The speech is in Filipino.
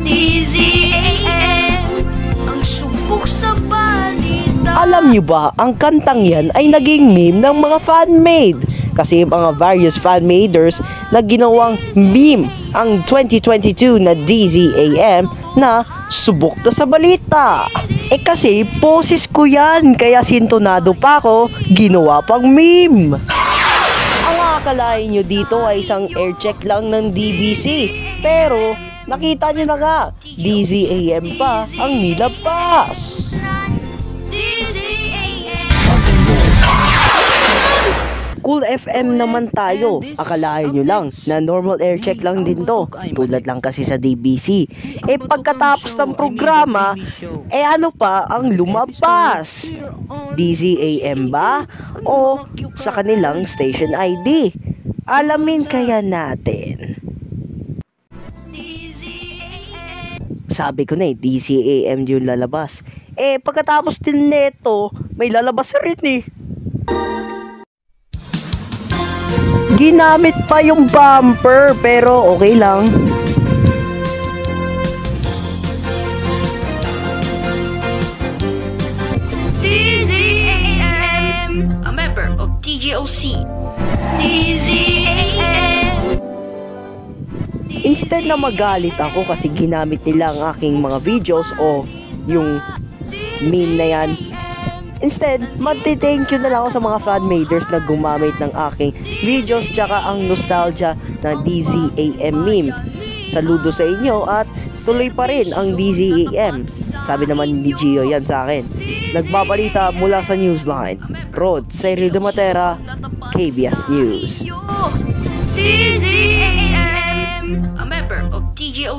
DZAM, ang subok sa balita. Alam nyo ba, ang kantang yan ay naging meme ng mga fan-made. Kasi mga various fan-maders na ginawang meme ang 2022 na DZAM na subok na sa balita. Kasi poses ko yan, kaya sintonado pa ako, ginawa pang meme. Ang akalain nyo dito ay isang air check lang ng DBC. Pero nakita nyo na nga, DZAM pa ang nilabas. Cool FM naman tayo. Akalain nyo lang na normal air check lang din to. Tulad lang kasi sa DBC. Pagkatapos ng programa, ano pa ang lumabas? DZAM ba? O sa kanilang station ID? Alamin kaya natin. Sabi ko na DZAM yung lalabas. Pagkatapos din neto, may lalabas rin Ginamit pa yung bumper, pero okay lang. DZAM, a member of TGOC. DZAM. Instead na magalit ako kasi ginamit nila ang aking mga videos o yung meme na yan, instead, magte-thank you na lang ako sa mga fan-maders na gumamit ng aking videos tsaka ang nostalgia ng DZAM meme. Saludo sa inyo at tuloy pa rin ang DZAM. Sabi naman ni Gio yan sa akin. Nagbabalita mula sa Newsline. Rod Sergio de Matera, KBS News. DZAM, a member of TGOC.